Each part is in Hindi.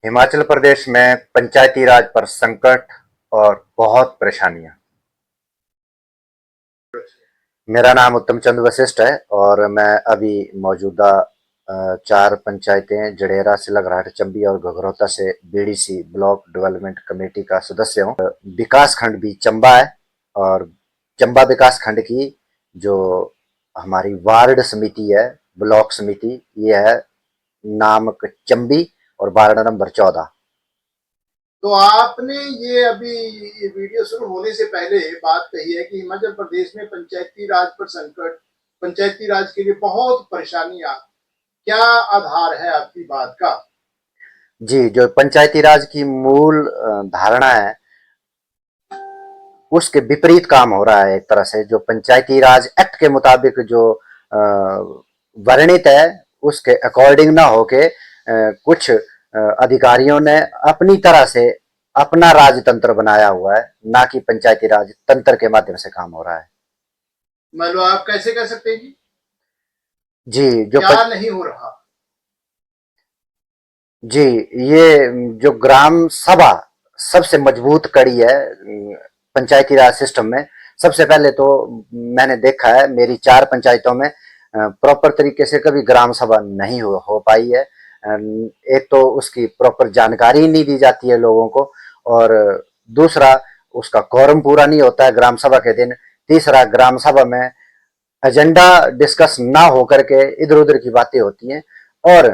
हिमाचल प्रदेश में पंचायती राज पर संकट और बहुत परेशानियां। मेरा नाम उत्तम चंद वशिष्ठ है और मैं अभी मौजूदा चार पंचायतें जडेरा, सिलाघराट, चंबी और घगरोता से बीडीसी ब्लॉक डेवलपमेंट कमेटी का सदस्य हूँ। विकास खंड भी चंबा है और चंबा विकास खंड की जो हमारी वार्ड समिति है, ब्लॉक समिति, ये है नामक चंबी और वार्ड नंबर 14। तो आपने ये अभी ये वीडियो शुरू होने से पहले बात कही है कि हिमाचल प्रदेश में पंचायती राज पर संकट, पंचायती राज के लिए बहुत परेशानियां। क्या आधार है आपकी बात का? जी, जो पंचायती राज की मूल धारणा है उसके विपरीत काम हो रहा है। एक तरह से जो पंचायती राज एक्ट के मुताबिक जो वर्णित है उसके अकॉर्डिंग ना होके कुछ अधिकारियों ने अपनी तरह से अपना राजतंत्र बनाया हुआ है, ना कि पंचायती राज तंत्र के माध्यम से काम हो रहा है। मतलब आप कैसे कह सकते हैं कि जी जो क्या नहीं हो रहा? जी, ये जो ग्राम सभा सबसे मजबूत कड़ी है पंचायती राज सिस्टम में। सबसे पहले तो मैंने देखा है मेरी चार पंचायतों में प्रॉपर तरीके से कभी ग्राम सभा नहीं हो पाई है। एक तो उसकी प्रॉपर जानकारी नहीं दी जाती है लोगों को, और दूसरा उसका क्वोरम पूरा नहीं होता है ग्राम सभा के दिन। तीसरा, ग्राम सभा में एजेंडा डिस्कस ना होकर के इधर उधर की बातें होती हैं। और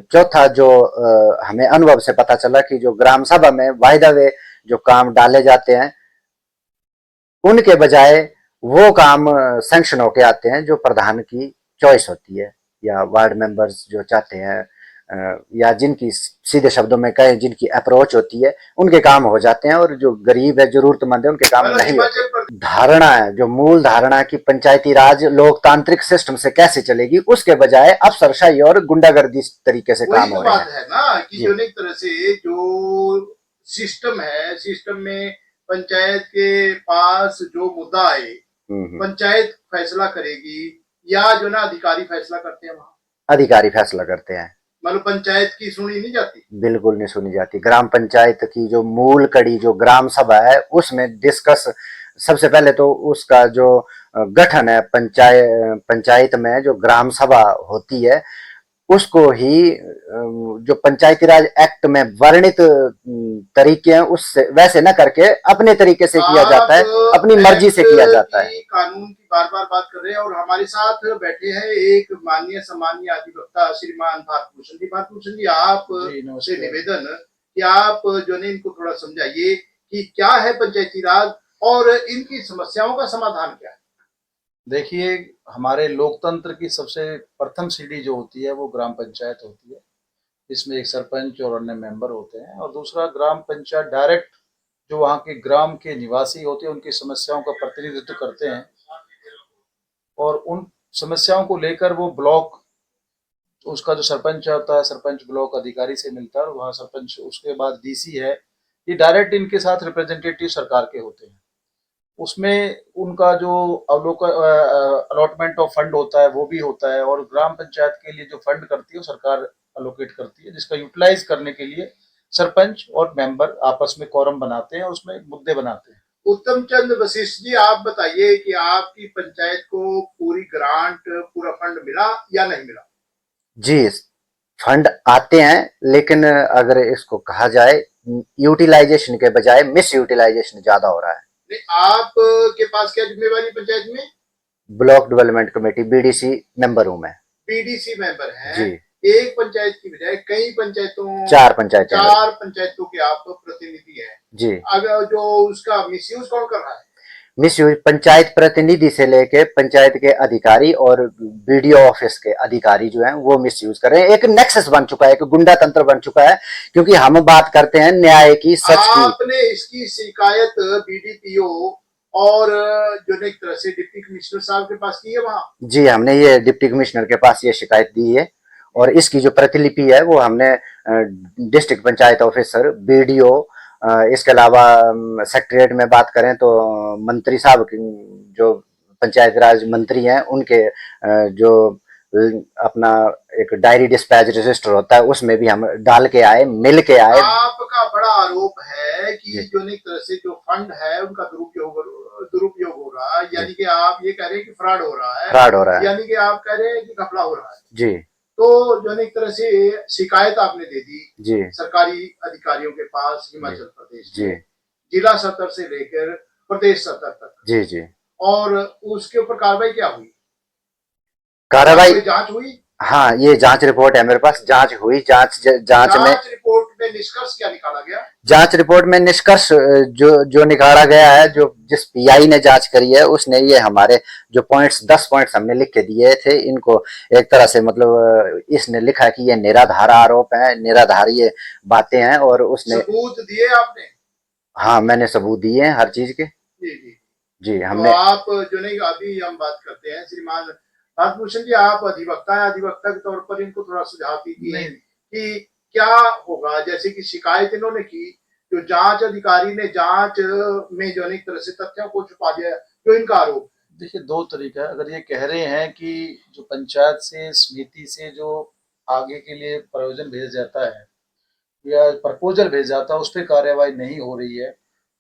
चौथा, जो हमें अनुभव से पता चला कि जो ग्राम सभा में वायदा वे जो काम डाले जाते हैं उनके बजाय वो काम सैंक्शन होके आते हैं जो प्रधान की चॉइस होती है या वार्ड मेंबर्स जो चाहते हैं, या जिनकी सीधे शब्दों में कहें जिनकी अप्रोच होती है उनके काम हो जाते हैं, और जो गरीब है, जरूरतमंद है, उनके काम मतलब नहीं होते। हिमाचल प्रदेश धारणा है, जो मूल धारणा की पंचायती राज लोकतांत्रिक सिस्टम से कैसे चलेगी उसके बजाय अफसरशाही और गुंडागर्दी तरीके से वही काम तो हो रहे बात हैं। है ना कि जी। जो एक तरह से जो सिस्टम है, सिस्टम में पंचायत के पास जो मुद्दा आए, हम्म। पंचायत फैसला करेगी या जो ना अधिकारी फैसला करते हैं वहां? अधिकारी फैसला करते हैं। मतलब पंचायत की सुनी नहीं जाती। बिल्कुल नहीं सुनी जाती। ग्राम पंचायत की जो मूल कड़ी जो ग्राम सभा है उसमें डिस्कस, सबसे पहले तो उसका जो गठन है पंचायत में जो ग्राम सभा होती है उसको ही जो पंचायती राज एक्ट में वर्णित तरीके हैं उससे वैसे न करके अपने तरीके से किया आप जाता है, अपनी मर्जी एक्ट से किया जाता है। की, कानून की बार बार बात कर रहे हैं और हमारे साथ बैठे हैं एक माननीय सम्मानीय अधिवक्ता श्रीमान भारतभूषण जी। भारतभूषण जी, आप से निवेदन कि आप जो है इनको थोड़ा समझाइए कि क्या है पंचायती राज और इनकी समस्याओं का समाधान क्या है। देखिए, हमारे लोकतंत्र की सबसे प्रथम सीढ़ी जो होती है वो ग्राम पंचायत होती है। इसमें एक सरपंच और अन्य मेंबर होते हैं, और दूसरा ग्राम पंचायत डायरेक्ट जो वहाँ के ग्राम के निवासी होते हैं उनकी समस्याओं का प्रतिनिधित्व करते हैं, और उन समस्याओं को लेकर वो ब्लॉक, उसका जो सरपंच होता है, सरपंच ब्लॉक अधिकारी से मिलता है, और वहाँ सरपंच, उसके बाद डीसी है, ये डायरेक्ट इनके साथ रिप्रेजेंटेटिव सरकार के होते हैं। उसमें उनका जो अलॉटमेंट ऑफ फंड होता है वो भी होता है, और ग्राम पंचायत के लिए जो फंड करती है वो सरकार अलोकेट करती है, जिसका यूटिलाइज करने के लिए सरपंच और मेंबर आपस में कोरम बनाते हैं और उसमें मुद्दे बनाते हैं। उत्तम चंद वशिष्ठ जी, आप बताइए कि आपकी पंचायत को पूरी ग्रांट, पूरा फंड मिला या नहीं मिला? जी, फंड आते हैं, लेकिन अगर इसको कहा जाए यूटिलाइजेशन के बजाय मिस यूटिलाइजेशन ज्यादा हो रहा है। नहीं, आप के पास क्या जिम्मेवारी पंचायत में? Block development committee BDC member हूं मैं। बीडीसी मेंबर हैं। जी। एक पंचायत की बजाय कई पंचायतों, चार पंचायतें। चार पंचायतों के आप प्रतिनिधि हैं। जी। अगर जो उसका मिसयूज कौन कर रहा है? मिसयूज पंचायत प्रतिनिधि से लेके पंचायत के अधिकारी और बीडीओ ऑफिस के अधिकारी जो हैं वो मिसयूज कर रहे हैं। एक नेक्सस बन चुका है, एक गुंडा तंत्र बन चुका है, क्योंकि हम बात करते हैं न्याय की, सच की। आपने इसकी शिकायत बीडीपीओ और जो एक तरह से डिप्टी कमिश्नर साहब के पास की है वहां? जी, हमने ये डिप्टी कमिश्नर के पास ये शिकायत दी है, और इसकी जो प्रतिलिपि है वो हमने डिस्ट्रिक्ट पंचायत ऑफिसर, बीडीओ, इसके अलावा सेक्रेटरीट में बात करें तो मंत्री साहब जो पंचायत राज मंत्री हैं उनके जो अपना एक डायरी डिस्पैच रजिस्टर होता है, उसमें भी हम डाल के आए, मिल के आए। आपका बड़ा आरोप है कि जी। जो एक तरह से जो फंड है उनका दुरुपयोग हो रहा है, यानी कि आप ये कह रहे हैं कि फ्रॉड हो रहा है, फ्रॉड हो रहा है। यानी कि आप कह रहे हैं कि घपला हो रहा है। जी तो जो एक तरह से शिकायत आपने दे दी जी सरकारी अधिकारियों के पास जी हिमाचल प्रदेश जी में, जिला स्तर से लेकर प्रदेश स्तर तक, जी जी। और उसके ऊपर कार्रवाई क्या हुई? क्या कार्रवाई, कोई जांच हुई? हाँ ये जांच रिपोर्ट है मेरे पास, जांच हुई। जांच में, जांच रिपोर्ट में निष्कर्ष क्या निकाला गया? जांच रिपोर्ट में निष्कर्ष जो जो निकाला गया है, जो जिस पीआई ने जांच करी है, उसने ये हमारे जो पॉइंट्स 10 पॉइंट्स हमने लिख के दिए थे, इनको एक तरह से मतलब इसने लिखा कि ये निराधार आरोप है, निराधार ये बातें हैं, और उसने। सबूत दिए आपने? हाँ मैंने सबूत दिए हैं हर चीज के। जी जी। जी तो हमने। आप जो नहीं, अभी हम बात करते हैं श्रीमान भारतभूषण जी, आप अधिवक्ता है, अधिवक्ता के तौर पर इनको थोड़ा सुझाव दीजिए कि क्या होगा, जैसे कि शिकायत इन्होंने की, जो जांच अधिकारी ने जांच में जो एक तरह से तथ्यों को छुपा दिया, जो इनका आरोप। देखिए, दो तरीका है। अगर ये कह रहे हैं कि जो पंचायत से, समिति से जो आगे के लिए प्रयोजन भेजा जाता है या प्रपोजल भेजा जाता है, उस पर कार्यवाही नहीं हो रही है,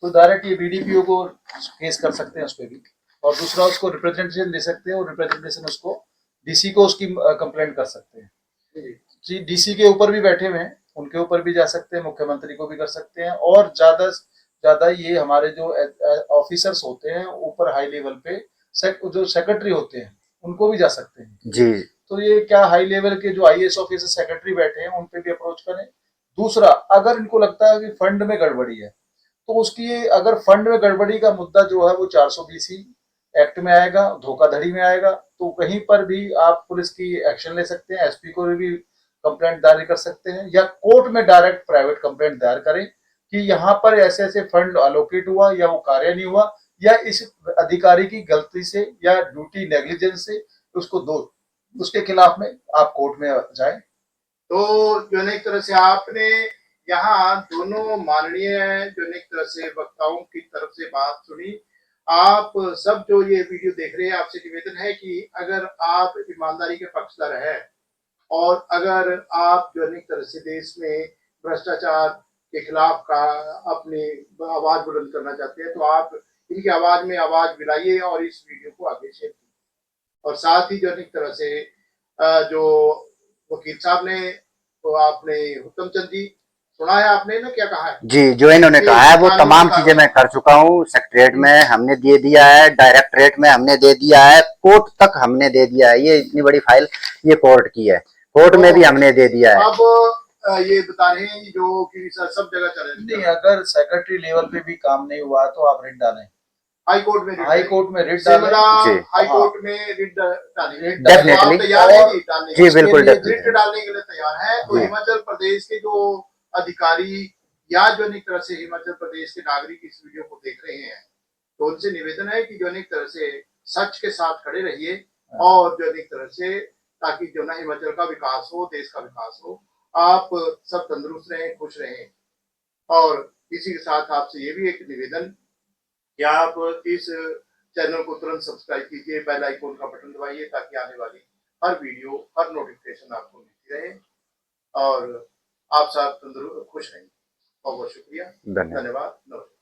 तो डायरेक्ट ये बीडीपीओ को केस कर सकते हैं उस पर भी। और दूसरा, उसको रिप्रेजेंटेशन दे सकते हैं, और रिप्रेजेंटेशन उसको डीसी को उसकी कंप्लेंट कर सकते हैं। जी, डीसी के ऊपर भी बैठे हुए हैं, उनके ऊपर भी जा सकते हैं, मुख्यमंत्री को भी कर सकते हैं, और ज्यादा ज्यादा ये हमारे जो ऑफिसर्स होते हैं ऊपर हाई लेवल पे, जो सेक्रेटरी होते हैं, उनको भी जा सकते हैं। जी तो ये क्या हाई लेवल के जो आईएएस ऑफिसर सेक्रेटरी बैठे हैं, उन पे भी अप्रोच करें। दूसरा, अगर इनको लगता है कि फंड में गड़बड़ी है, तो उसकी, अगर फंड में गड़बड़ी का मुद्दा जो है वो 420 एक्ट में आएगा, धोखाधड़ी में आएगा, तो कहीं पर भी आप पुलिस की एक्शन ले सकते हैं, एसपी को भी कंप्लेंट दायर कर सकते हैं, या कोर्ट में डायरेक्ट प्राइवेट कंप्लेंट दायर करें कि यहाँ पर ऐसे ऐसे फंड अलोकेट हुआ, या वो कार्य नहीं हुआ, या इस अधिकारी की गलती से या ड्यूटी नेग्लिजेंस से उसको दो, उसके खिलाफ में आप कोर्ट में जाए। तो जो एक तरह से आपने यहाँ दोनों माननीय जो एक तरह से वक्ताओं की तरफ से बात सुनी, आप सब जो ये वीडियो देख रहे हैं, आपसे निवेदन है कि अगर आप ईमानदारी के पक्षधर हैं, और अगर आप जो एक तरह से देश में भ्रष्टाचार के खिलाफ का अपनी आवाज बुलंद करना चाहते हैं, तो आप इनकी आवाज में आवाज मिलाइए और इस वीडियो को आगे शेयर कीजिए। और साथ ही जो एक तरह से जो वकील साहब ने, तो आपने उत्तम चंद जी, सुना है आपने ना क्या कहा है? जी, जो इन्होंने कहा है वो तमाम चीजें मैं कर चुका हूँ। सेक्रेटरीट में हमने दे दिया है, डायरेक्टरेट में हमने दे दिया है, कोर्ट तक हमने दे दिया है। ये इतनी बड़ी फाइल ये कोर्ट की है, कोर्ट में भी हमने दे दिया है। अब ये बता रहे हैं जो कि सब जगह चले नहीं, अगर सेक्रेटरी लेवल पे भी काम नहीं हुआ तो आप रिट डालें, हाई कोर्ट में रिट हाई कोर्ट में रिट डालें। हाई कोर्ट में रिट डालेंगे, डेफिनेटली। तैयार है जी डालने जी बिल्कुल, रिट डालने के लिए तैयार है। तो हिमाचल प्रदेश के जो अधिकारी या जो एक तरह से हिमाचल प्रदेश के नागरिक इस वीडियो को देख रहे हैं, तो उनसे निवेदन है कि जो एक तरह से सच के साथ खड़े रहिए, और जो एक तरह से, ताकि जो ना हिमाचल का विकास हो, देश का विकास हो, आप सब तंदुरुस्त रहें, खुश रहें। और इसी के साथ आपसे ये भी एक निवेदन कि आप इस चैनल को तुरंत सब्सक्राइब कीजिए, बेल आइकन का बटन दबाइए, ताकि आने वाली हर वीडियो, हर नोटिफिकेशन आपको मिलती रहे, और आप सब तंदुरुस्त खुश रहें। बहुत बहुत शुक्रिया, धन्यवाद, नमस्कार।